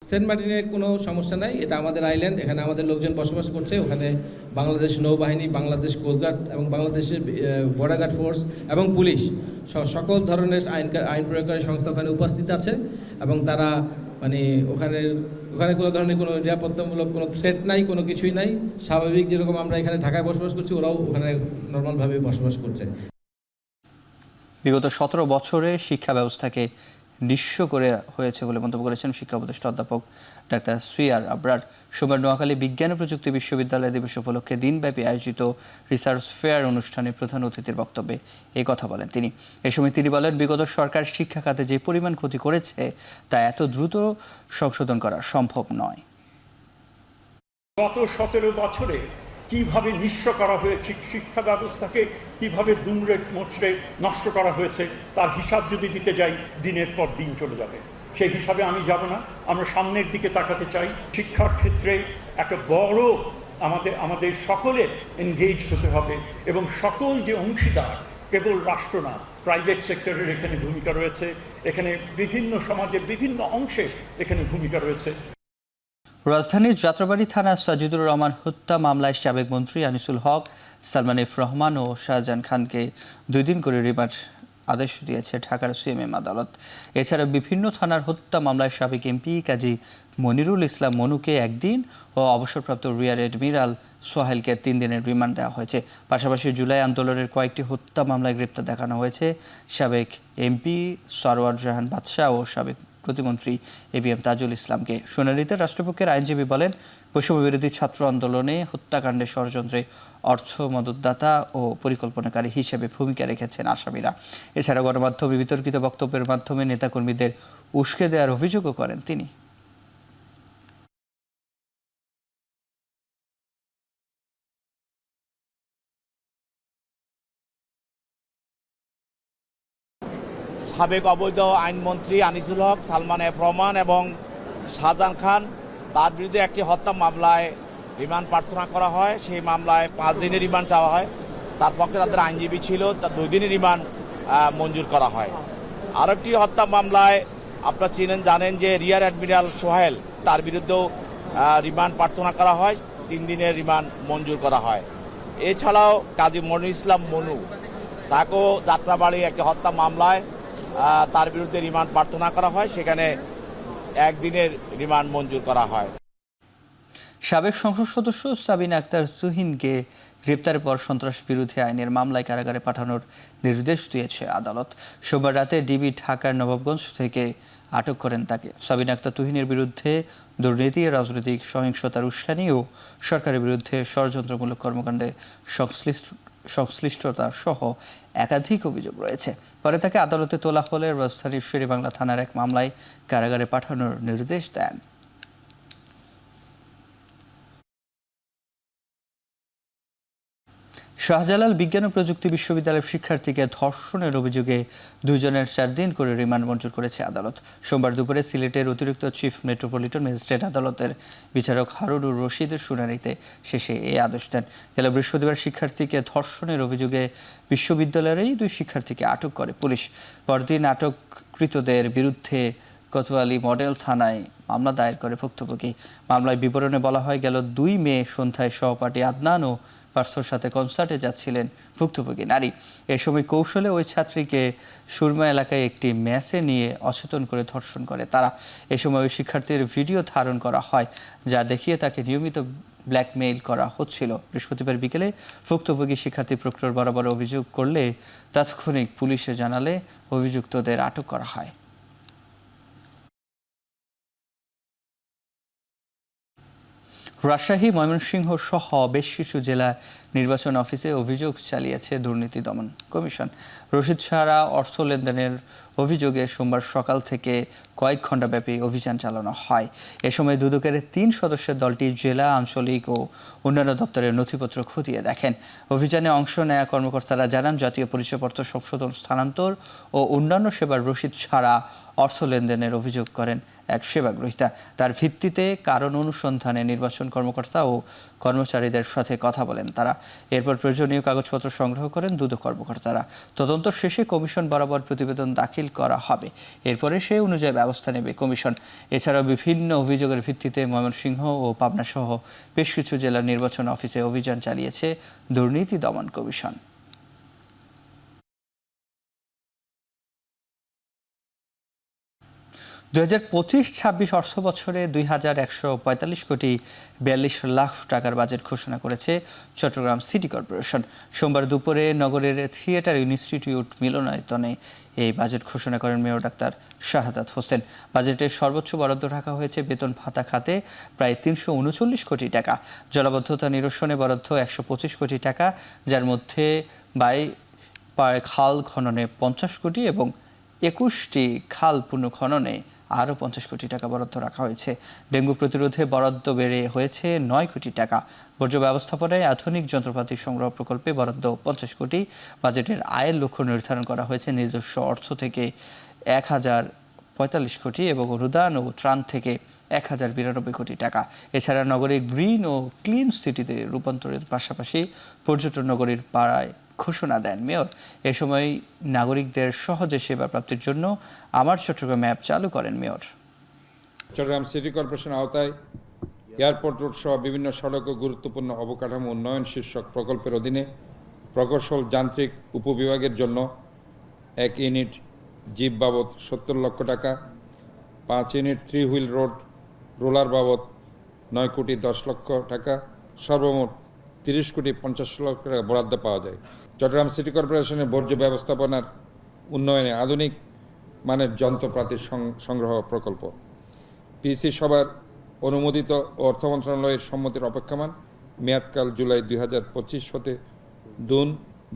সেন্ট মার্টিনে কোনো সমস্যা নাই, এটা আমাদের আইল্যান্ড, এখানে আমাদের লোকজন বসবাস করছে। ওখানে বাংলাদেশ নৌবাহিনী, বাংলাদেশ কোস্টগার্ড এবং বাংলাদেশের বর্ডার গার্ড ফোর্স এবং পুলিশ সকল ধরনের আইন প্রয়োগকারী সংস্থা ওখানে উপস্থিত আছে এবং তারা মানে ওখানে কোনো ধরনের কোনো নিরাপত্তামূলক কোনো থ্রেট নাই, কোনো কিছুই নাই। স্বাভাবিক যেরকম আমরা এখানে ঢাকায় বসবাস করছি, ওরাও ওখানে নর্মালভাবে বসবাস করছে। বিগত 17 বছরে শিক্ষা ব্যবস্থাকে নিঃস্ব করে হয়েছে বলে মন্তব্য করেছেন শিক্ষা উপদেষ্টা অধ্যাপক ডাক্তার সিআর আবরার। সোমবার নোয়াখালী বিজ্ঞান ও প্রযুক্তি বিশ্ববিদ্যালয় দিবস উপলক্ষে দিনব্যাপী আয়োজিত রিসার্চ ফেয়ার অনুষ্ঠানে প্রধান অতিথির বক্তব্যে এই কথা বলেন তিনি। এ সময় তিনি বলেন, বিগত সরকার শিক্ষা খাতে যে পরিমাণ ক্ষতি করেছে তা এত দ্রুত সংশোধন করা সম্ভব নয়। গত 17 বছরে কিভাবে নিঃস্ব করা হয়েছে শিক্ষা ব্যবস্থাকে, কিভাবে দুমড়ে মুচড়ে নষ্ট করা হয়েছে, তার হিসাব যদি দিতে যাই দিনের পর দিন চলে যাবে। সেই হিসাবে আমি যাব না, আমরা সামনের দিকে তাকাতে চাই। শিক্ষার ক্ষেত্রে একটা বড় আমাদের সকলের এনগেজ হতে হবে এবং সকল যে অংশীদার, কেবল রাষ্ট্র না, প্রাইভেট সেক্টরের এখানে ভূমিকা রয়েছে, এখানে বিভিন্ন সমাজের বিভিন্ন অংশে এখানে ভূমিকা রয়েছে। রাজধানীর যাত্রাবাড়ি থানা সাজিদুর রহমান হত্যা মামলায় সাবেক মন্ত্রী আনিসুল হক, সালমান এফ রহমান ও শাহজাহান খানকে 2 দিন করে রিমান্ড আদেশ দিয়েছে ঢাকার সিএমএম আদালত। এছাড়া বিভিন্ন থানার হত্যা মামলায় সাবেক এমপি কাজী মনিরুল ইসলাম মনুকে 1 দিন ও অবসরপ্রাপ্ত রিয়ার অ্যাডমিরাল সোহেলকে 3 দিনের রিমান্ড দেওয়া হয়েছে। পাশাপাশি জুলাই আন্দোলনের কয়েকটি হত্যা মামলায় গ্রেপ্তার দেখানো হয়েছে সাবেক এমপি সরওয়ার জাহান বাদশাহ ও সাবেক প্রতিমন্ত্রী ABM তাজুল ইসলামকে। শুনানিতে রাষ্ট্রপক্ষের আইনজীবী বলেন, বৈষম্য বিরোধী ছাত্র আন্দোলনে হত্যাকাণ্ডের ষড়যন্ত্রে অর্থ মদতদাতা ও পরিকল্পনাকারী হিসেবে ভূমিকা রেখেছেন আসামিরা। এছাড়া গণমাধ্যমে বিতর্কিত বক্তব্যের মাধ্যমে নেতাকর্মীদের উস্কে দেওয়ার অভিযোগও করেন তিনি। সাবেক অবৈধ আইনমন্ত্রী আনিসুল হক, সালমান এফ রহমান এবং শাহজাহান খান তার বিরুদ্ধে একটি হত্যা মামলায় রিমান্ড প্রার্থনা করা হয়। সেই মামলায় 5 দিনের রিমান্ড চাওয়া হয়। তার পক্ষে তাদের আইনজীবী ছিল, তার 2 দিনের রিমান্ড মঞ্জুর করা হয়। আরেকটি হত্যা মামলায় আপনারা জানেন যে রিয়ার অ্যাডমিরাল সোহেল, তার বিরুদ্ধেও রিমান্ড প্রার্থনা করা হয়, 3 দিনের রিমান্ড মঞ্জুর করা হয়। এছাড়াও কাজী মনিরুল ইসলাম মনু, তাকেও যাত্রাবাড়ি একটি হত্যা মামলায় তার বিরুদ্ধে রিমান্ড প্রার্থনা করা হয়, সেখানে 1 দিনের রিমান্ড মঞ্জুর করা হয়। সাবেক সংসদ সদস্য সাবিনা আক্তার তুহিনকে গ্রেপ্তারের পর সন্ত্রাস বিরোধী আইনের মামলায় কারাগারে পাঠানোর নির্দেশ দিয়েছে আদালত। সোমবার রাতে ডিবি ঢাকার নবাবগঞ্জ থেকে আটক করেন তাকে। সাবিনা আক্তার তুহিনের বিরুদ্ধে দুর্নীতি, রাজনৈতিক সহিংসতার উস্কানি ও সরকারের বিরুদ্ধে ষড়যন্ত্রমূলক কর্মকাণ্ডে সংশ্লিষ্টতা সহ একাধিক অভিযোগ রয়েছে। পরে তাকে আদালতে তোলা হলে রাজধানীর শেরেবাংলা থানার এক মামলায় কারাগারে পাঠানোর নির্দেশ দেন। শাহজালাল বিজ্ঞান ও প্রযুক্তি বিশ্ববিদ্যালয়ের শিক্ষার্থীকে ধর্ষণের অভিযোগে 2 জনের 4 দিন করে রিমান্ড মঞ্জুর করেছে আদালত। সোমবার দুপুরে সিলেটের অতিরিক্ত চিফ মেট্রোপলিটন ম্যাজিস্ট্রেট আদালতের বিচারক হারুনুর রশিদের শুনানিতে শেষে এই আদেশ দেন। গেল বৃহস্পতিবার শিক্ষার্থীকে ধর্ষণের অভিযোগে বিশ্ববিদ্যালয়েরই 2 শিক্ষার্থীকে আটক করে পুলিশ। পরদিন আটককৃতদের বিরুদ্ধে কোতোয়ালি মডেল থানায় মামলা দায়ের করে ভুক্তভোগী। মামলায় বিবরণে বলা হয়, গেল 2 মে সন্ধ্যায় সহপাঠী আদনান ও পার্থর সাথে কনসার্টে যাচ্ছিলেন ভুক্তভোগী নারী। এ সময় কৌশলে ওই ছাত্রীকে সুরমা এলাকায় একটি মেসে নিয়ে অচেতন করে ধর্ষণ করে তারা। এ সময় ওই শিক্ষার্থীর ভিডিও ধারণ করা হয়, যা দেখিয়ে তাকে নিয়মিত ব্ল্যাকমেইল করা হচ্ছিল। বৃহস্পতিবার বিকেলে ভুক্তভোগী শিক্ষার্থী প্রক্টর বরাবর অভিযোগ করলে তাৎক্ষণিক পুলিশে জানালে অভিযুক্তদের আটক করা হয়। রাজশাহী, ময়মনসিংহ সহ বেশ কিছু জেলা নির্বাচন অফিসে অভিযোগ চালিয়েছে দুর্নীতি দমন কমিশন। রসিদ ছাড়া অর্থ লেনদেনের অভিযোগে সোমবার সকাল থেকে কয়েক ঘণ্টাব্যাপী অভিযান চালানো হয়। এ সময় দুদকের 3 সদস্যের দলটি জেলা, আঞ্চলিক ও অন্যান্য দপ্তরের নথিপত্র খতিয়ে দেখেন। অভিযানে অংশ নেওয়া কর্মকর্তারা জানান, জাতীয় পরিচয়পত্র সংশোধন, স্থানান্তর ও অন্যান্য সেবার রসিদ ছাড়া অর্থ লেনদেনের অভিযোগ করেন এক সেবাগ্রহীতা। তার ভিত্তিতে কারণ অনুসন্ধানে নির্বাচন কর্মকর্তা ও কর্মচারীদের সাথে কথা বলেন তারা। এরপর প্রয়োজনীয় কাগজপত্র সংগ্রহ করেন দুদক কর্মকর্তারা। তদন্ত শেষে কমিশন বরাবর প্রতিবেদন দাখিল করা হবে। এরপরে সে অনুযায়ী ব্যবস্থা নেবে কমিশন। এছাড়াও বিভিন্ন অভিযোগের ভিত্তিতে ময়মনসিংহ ও পাবনা সহ বেশ কিছু জেলার নির্বাচন অফিসে অভিযান চালিয়েছে দুর্নীতি দমন কমিশন। দু 2025-26 অর্থ বছরে 2145 কোটি 42 লাখ টাকার বাজেট ঘোষণা করেছে চট্টগ্রাম সিটি কর্পোরেশন। সোমবার দুপুরে নগরের থিয়েটার ইনস্টিটিউট মিলনায়তনে এই বাজেট ঘোষণা করেন মেয়র ডাক্তার শাহাদাত হোসেন। বাজেটের সর্বোচ্চ বরাদ্দ রাখা হয়েছে বেতন ভাতা খাতে প্রায় 339 কোটি টাকা, জলাবদ্ধতা নিরসনে বরাদ্দ 125 কোটি টাকা, যার মধ্যে খাল খননে 50 কোটি এবং 21টি খাল পুনঃখননে আরও 50 কোটি টাকা বরাদ্দ রাখা হয়েছে। ডেঙ্গু প্রতিরোধে বরাদ্দ বেড়ে হয়েছে 9 কোটি টাকা। বর্জ্য ব্যবস্থাপনায় আধুনিক যন্ত্রপাতি সংগ্রহ প্রকল্পে বরাদ্দ 50 কোটি। বাজেটের আয়ের লক্ষ্য নির্ধারণ করা হয়েছে নিজস্ব অর্থ থেকে 1045 কোটি এবং অনুদান ও ত্রাণ থেকে 1092 কোটি টাকা। এছাড়া নগরে গ্রিন ও ক্লিন সিটিতে রূপান্তরের পাশাপাশি পর্যটন নগরীর পাড়ায় ঘোষণা দেন মেয়র। এ সময় নাগরিকদের সহজে সেবা প্রাপ্তির জন্য আমার চট্টগ্রাম অ্যাপ চালু করেন মেয়র। চট্টগ্রাম সিটি কর্পোরেশন আওতায় এয়ারপোর্ট রোড সহ বিভিন্ন সড়ক ও গুরুত্বপূর্ণ অবকাঠামো উন্নয়ন শীর্ষক প্রকল্পের অধীনে প্রকৌশল যান্ত্রিক উপবিভাগের জন্য 1 ইউনিট জিপ বাবদ 70 লক্ষ টাকা, 5 ইউনিট 3 হুইল রোলার বাবদ 9 কোটি 10 লক্ষ টাকা, সর্বমোট 30 কোটি 50 লক্ষ টাকা বরাদ্দ পাওয়া যায়। চট্টগ্রাম সিটি কর্পোরেশনের বর্জ্য ব্যবস্থাপনার উন্নয়নে আধুনিক মানের যন্ত্রপাতির সংগ্রহ প্রকল্প। পিসি সভার অনুমোদিত অর্থ মন্ত্রণালয়ের সম্মতির অপেক্ষমান, মেয়াদকাল জুলাই 2025 হতে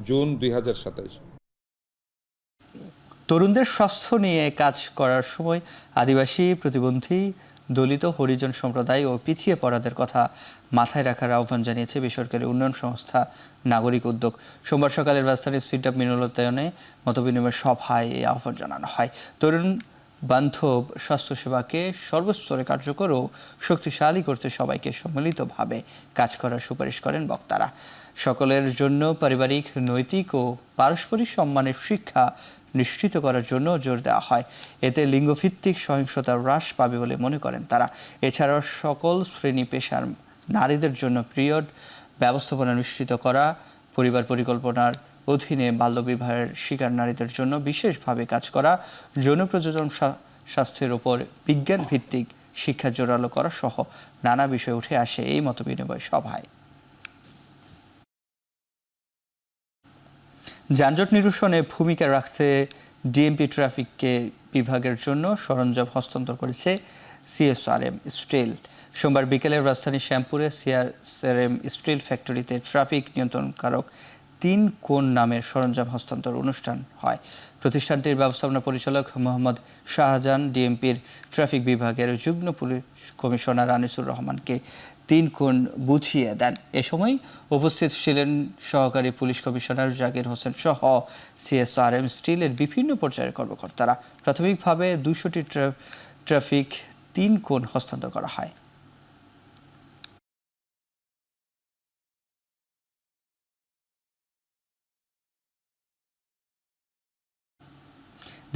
জুন 2027। তরুণদের স্বাস্থ্য নিয়ে কাজ করার সময় আদিবাসী, প্রতিবন্ধী, দলিত, হরিজন সম্প্রদায় ও পিছিয়ে পড়াদের কথা মাথায় রাখার আহ্বান জানিয়েছে বেসরকারি উন্নয়ন সংস্থা নাগরিক উদ্যোগ। সোমবার সকালে রাজধানীর সিডাপ মিলনায়তনে মতবিনিময় সভায় এই আহ্বান জানানো হয়। তরুণ বান্ধব স্বাস্থ্যসেবাকে সর্বস্তরে কার্যকর ও শক্তিশালী করতে সবাইকে সম্মিলিতভাবে কাজ করার সুপারিশ করেন বক্তারা। সকলের জন্য পারিবারিক, নৈতিক ও পারস্পরিক সম্মানের শিক্ষা নিশ্চিত করার জন্য জোর দেওয়া হয়। এতে লিঙ্গভিত্তিক সহিংসতা হ্রাস পাবে বলে মনে করেন তারা। এছাড়াও সকল শ্রেণী পেশার নারীদের জন্য পিরিয়ড ব্যবস্থাপনা নিশ্চিত করা, পরিবার পরিকল্পনার অধীনে বাল্যবিবাহের শিকার নারীদের জন্য বিশেষভাবে কাজ করা, যৌন প্রজনন স্বাস্থ্যের ওপর বিজ্ঞান ভিত্তিক শিক্ষা জোরালো করা সহ নানা বিষয় উঠে আসে এই মতবিনিময় সভায়। যানজট নিরসনে ভূমিকা রাখতে ডিএমপি ট্রাফিককে বিভাগের জন্য সরঞ্জাম হস্তান্তর করেছে সিএসআরএম স্টিল। সোমবার বিকেলে রাজধানীর শ্যামপুরে সিএসআরএম স্টিল ফ্যাক্টরিতে ট্রাফিক নিয়ন্ত্রণকারক 3 কোণ নামের সরঞ্জাম হস্তান্তর অনুষ্ঠান হয়। প্রতিষ্ঠানটির ব্যবস্থাপনা পরিচালক মোহাম্মদ শাহজাহান ডিএমপির ট্রাফিক বিভাগের যুগ্ম পুলিশ কমিশনার আনিসুর রহমানকে 3 কোণ বুঝিয়ে দেন। এ সময় উপস্থিত ছিলেন সহকারী পুলিশ কমিশনার জাকির হোসেন সহ সিএসআরএম স্টিলের বিভিন্ন পর্যায়ের কর্মকর্তারা। প্রাথমিকভাবে 200টি ট্রাফিক 3 কোণ হস্তান্তর করা হয়।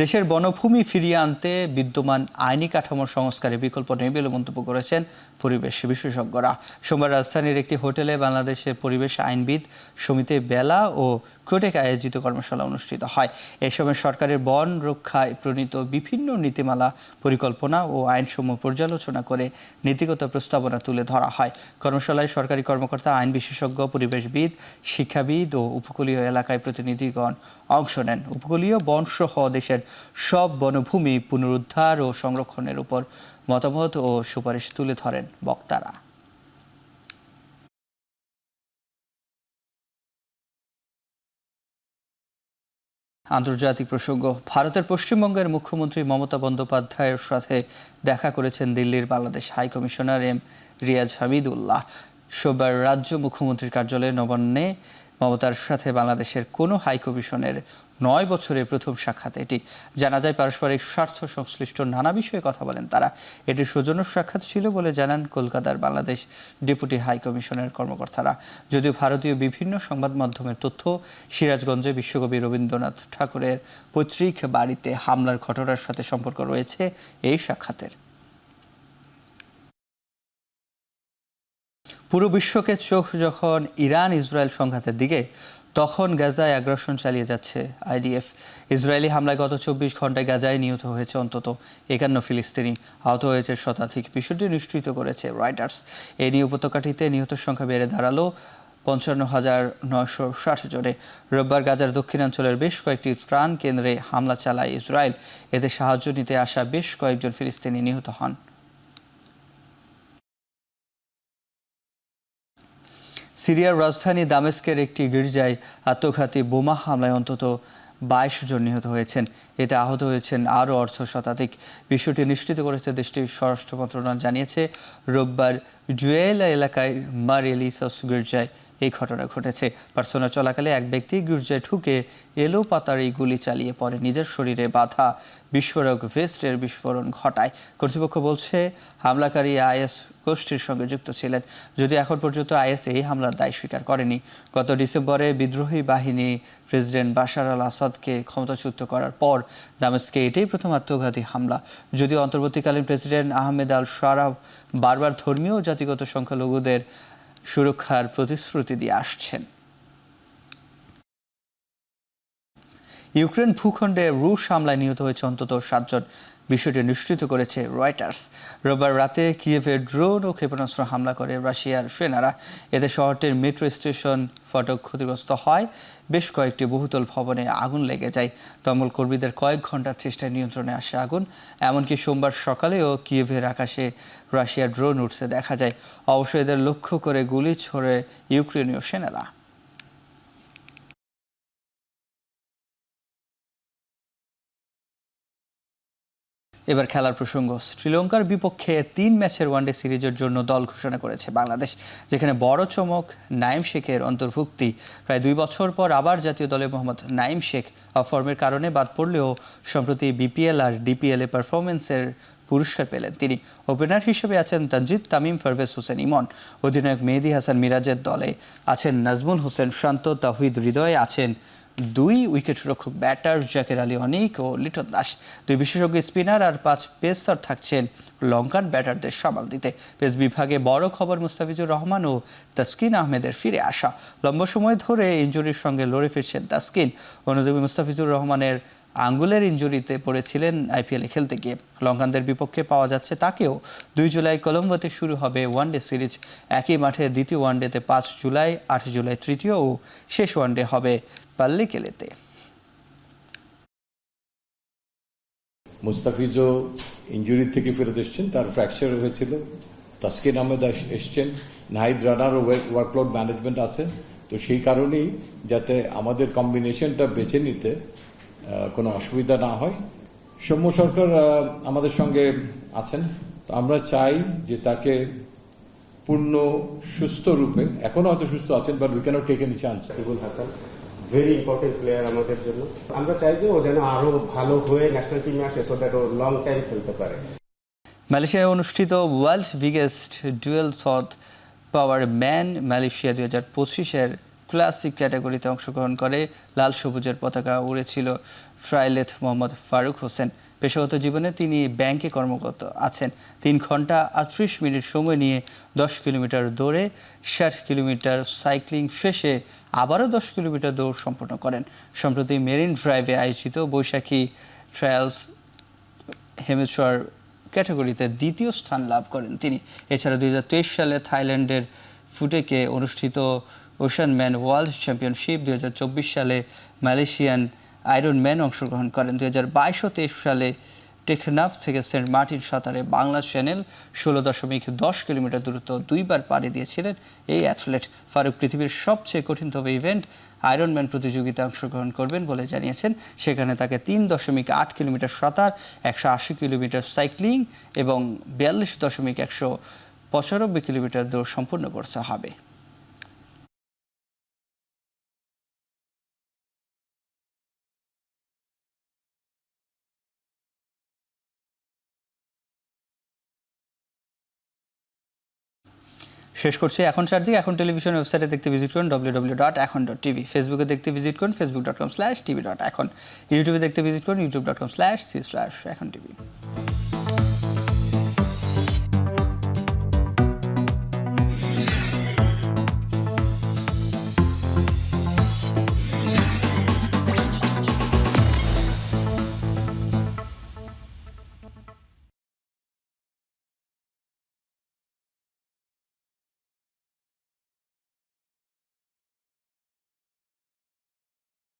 দেশের বনভূমি ফিরিয়ে আনতে বিদ্যমান আইনি কাঠামোর সংস্কারের বিকল্প নেই বলে মন্তব্য করেছেন পরিবেশ বিশেষজ্ঞরা। সোমবার রাজধানীর একটি হোটেলে বাংলাদেশের পরিবেশ আইনবিদ সমিতি বেলা ও ক্রোটেক আয়োজিত কর্মশালা অনুষ্ঠিত হয়। এ সময় সরকারের বন রক্ষায় প্রণীত বিভিন্ন নীতিমালা, পরিকল্পনা ও আইনসমূহ পর্যালোচনা করে নীতিগত প্রস্তাবনা তুলে ধরা হয়। কর্মশালায় সরকারি কর্মকর্তা, আইন বিশেষজ্ঞ, পরিবেশবিদ, শিক্ষাবিদ ও উপকূলীয় এলাকায় প্রতিনিধিগণ অংশ নেন। উপকূলীয় বনসহ দেশের সব বনভূমি পুনরুদ্ধার ও সংরক্ষণের উপর মতামত ও সুপারিশ তুলে ধরেন বক্তারা। আন্তর্জাতিক প্রসঙ্গ। ভারতের পশ্চিমবঙ্গের মুখ্যমন্ত্রী মমতা বন্দ্যোপাধ্যায়ের সাথে দেখা করেছেন দিল্লির বাংলাদেশ হাই কমিশনার রিয়াজ হামিদুল্লাহ। সোমবার রাজ্য মুখ্যমন্ত্রীর কার্যালয়ে নবান্নে মমতার সাথে বাংলাদেশের কোনো হাই কমিশনের 9 বছরে প্রথম সাক্ষাৎ এটি। জানা যায় পারস্পরিক স্বার্থ সংশ্লিষ্ট নানা বিষয়ে কথা বলেন তারা। এটি সৌজন্য সাক্ষাৎ ছিল বলে জানান কলকাতার বাংলাদেশ ডেপুটি হাই কমিশনের কর্মকর্তারা। যদিও ভারতীয় বিভিন্ন সংবাদ মাধ্যমের তথ্য, সিরাজগঞ্জে বিশ্বকবি রবীন্দ্রনাথ ঠাকুরের পৈতৃক বাড়িতে হামলার ঘটনার সাথে সম্পর্ক রয়েছে এই সাক্ষাতের। পুরো বিশ্বকে চোখ যখন ইরান ইসরায়েল সংঘাতের দিকে, তখন গাজায় আগ্রাসন চালিয়ে যাচ্ছে আইডিএফ। ইসরায়েলি হামলায় গত 24 ঘন্টায় গাজায় নিহত হয়েছে অন্তত 51 ফিলিস্তিনি, আহত হয়েছে শতাধিক। বিষয়টি নিশ্চিত করেছে রয়টার্স। এ নিয়ে উপত্যকাটিতে নিহতের সংখ্যা বেড়ে দাঁড়ালো 55,960 জনে। রোববার গাজার দক্ষিণাঞ্চলের বেশ কয়েকটি ত্রাণ কেন্দ্রে হামলা চালায় ইসরায়েল। এতে সাহায্য নিতে আসা বেশ কয়েকজন ফিলিস্তিনি নিহত হন। সিরিয়ার রাজধানী দামেস্কের একটি গির্জায় আত্মঘাতী বোমা হামলায় অন্তত 22 জন নিহত হয়েছেন। এতে আহত হয়েছেন আরও শতাধিক। বিষয়টি নিশ্চিত করেছে দেশটির স্বরাষ্ট্র মন্ত্রণালয় জানিয়েছে, রোববার জুয়েলা এলাকায় মার এলিসাস গির্জায় এই ঘটনা ঘটেছে। প্রার্থনা চলাকালে এক ব্যক্তি গির্জায় ঢুকে এলো পাতাড়ি গুলি চালিয়ে পরে নিজের শরীরে বাঁধা বিস্ফোরক ভেস্টের বিস্ফোরণ ঘটায়। কর্তৃপক্ষ বলছে হামলাকারী আইএস গোষ্ঠীর সঙ্গে যুক্ত ছিলেন। যদি এখন পর্যন্ত আইএস এই হামলার দায় স্বীকার করেনি। গত ডিসেম্বরে বিদ্রোহী বাহিনী প্রেসিডেন্ট বাশার আল আসাদকে ক্ষমতাচ্যুত করার পর দামেস্কে এটাই প্রথম আত্মঘাতী হামলা। যদিও অন্তর্বর্তীকালীন প্রেসিডেন্ট আহমেদ আল শারা বারবার ধর্মীয় ও জাতিগত সংখ্যালঘুদের সুরক্ষার প্রতিশ্রুতি দিয়ে আসছেন। ইউক্রেন ভূখণ্ডে রুশ হামলায় নিহত হয়েছে অন্তত 7 জন। বিষয়টি নিশ্চিত করেছে রয়টার্স। রোববার রাতে কিয়েভে ড্রোন ও ক্ষেপণাস্ত্র হামলা করে রাশিয়ার সেনারা। এতে শহরটির মেট্রো স্টেশন ফটক ক্ষতিগ্রস্ত হয়, বেশ কয়েকটি বহুতল ভবনে আগুন লেগে যায়। দমকল কর্মীদের কয়েক ঘন্টার চেষ্টায় নিয়ন্ত্রণে আসে আগুন। এমনকি সোমবার সকালেও কিয়েভের আকাশে রাশিয়ার ড্রোন উঠতে দেখা যায়। অবশ্য এদের লক্ষ্য করে গুলি ছোড়ে ইউক্রেনীয় সেনারা। এবার খেলার প্রসঙ্গ। শ্রীলঙ্কার বিপক্ষে 3 ম্যাচের ওয়ানডে সিরিজের জন্য দল ঘোষণা করেছে বাংলাদেশ, যেখানে বড় চমক নাইম শেখের অন্তর্ভুক্তি। প্রায় 2 বছর পর আবার জাতীয় দলে মোহাম্মদ নাইম শেখ অফর্মের কারণে বাদ পড়লেও সম্প্রতি বিপিএল আর ডিপিএল এ পারফরমেন্সের পুরস্কার পেলেন তিনি। ওপেনার হিসেবে আছেন তানজিদ তামিম, পারভেজ হোসেন ইমন। অধিনায়ক মেহেদী হাসান মিরাজের দলে আছেন নাজমুল হোসেন শান্ত, তাওহিদ হৃদয়। আছেন 2 উইকেটরক্ষক ব্যাটার জাকের আলী অনিক ও লিটন দাস। 2 বিশেষজ্ঞ স্পিনার আর 5 পেসার থাকছেন লঙ্কান ব্যাটারদের সামাল দিতে। পেস বিভাগে বড় খবর মুস্তাফিজুর রহমান ও তাসকিন আহমেদের ফিরে আসা। লম্বা সময় ধরে ইনজুরির সঙ্গে লড়ে ফিরছেন তাসকিন। অন্যদিকে মুস্তাফিজুর রহমানের আঙ্গুলের ইনজুরিতে পড়েছিলেন আইপিএলে খেলতে গিয়ে। লঙ্কানদের বিপক্ষে পাওয়া যাচ্ছে তাকেও। 2 জুলাই কলম্বোতে শুরু হবে ওয়ানডে সিরিজ। একই মাঠে দ্বিতীয় ওয়ানডেতে 5 জুলাই, 8 জুলাই তৃতীয় ও শেষ ওয়ানডে হবে পাল্লিকেলেতে। মুস্তাফিজও ইনজুরি থেকে ফেরত এসছেন, তার ফ্র্যাকচার হয়েছিল। তাসকিন আহমেদ এসছেন, নাহিদ রানারও ওয়ার্কলোড ম্যানেজমেন্ট আছে। তো সেই কারণেই যাতে আমাদের কম্বিনেশনটা বেছে নিতে কোনো অসুবিধা না হয়। সৌম্য সরকার আমাদের সঙ্গে আছেন। তো আমরা চাই যে তাকে পূর্ণ সুস্থ রূপে, এখনো হয়তো সুস্থ আছেন, but we can't take any chance. Ibul Hasan very important player আমাদের জন্য। আমরা চাই যে ও যেন আরো ভালো হয়ে ন্যাশনাল টিমে আসে, সো দ্যাট ও লং টাইম খেলতে পারে। মালয়েশিয়ায় অনুষ্ঠিত world biggest duel thought power man Malaysia 2025-এর ক্লাসিক ক্যাটাগরিতে অংশগ্রহণ করে লাল সবুজের পতাকা উড়েছিল ফ্রাইলেথ মোহাম্মদ ফারুক হোসেন। পেশাগত জীবনে তিনি ব্যাংকে কর্মরত আছেন। 3 ঘন্টা 38 মিনিট সময় নিয়ে 10 কিলোমিটার দৌড়ে 60 কিলোমিটার সাইক্লিং শেষে আবারও 10 কিলোমিটার দৌড় সম্পন্ন করেন। সম্প্রতি মেরিন ড্রাইভে আয়োজিত বৈশাখী ট্রায়ালস হেমেচর ক্যাটাগরিতে 2য় স্থান লাভ করেন তিনি। এছাড়া 2023 সালে থাইল্যান্ডের ফুটেকে অনুষ্ঠিত ওশান ম্যান ওয়ার্ল্ড চ্যাম্পিয়নশিপ, 2024 সালে মালয়েশিয়ান আয়রন ম্যান অংশগ্রহণ করেন। 2022 ও 23 সালে টেকনাফ থেকে সেন্ট মার্টিন সাঁতারে বাংলা চ্যানেল 16.10 কিলোমিটার দূরত্ব 2 বার পাড়ি দিয়েছিলেন এই অ্যাথলেট। ফারুক পৃথিবীর সবচেয়ে কঠিনতম ইভেন্ট আয়রন ম্যান প্রতিযোগিতায় অংশগ্রহণ করবেন বলে জানিয়েছেন। সেখানে তাকে 3.8 কিলোমিটার সাঁতার, 180 কিলোমিটার সাইক্লিং এবং 42.195 কিলোমিটার দৌড় সম্পূর্ণ করতে হবে। শেষ করছি এখন চারদিকে। এখন টেলিভিশন ওয়েবসাইটে দেখতে ভিজিট করুন www.ekhon.tv। ফেসবুকে দেখতে ভিজিট করুন facebook.com/tv.ekhon। ইউটিউবে দেখতে ভিজিট করুন youtube.com/c/ekhon tv।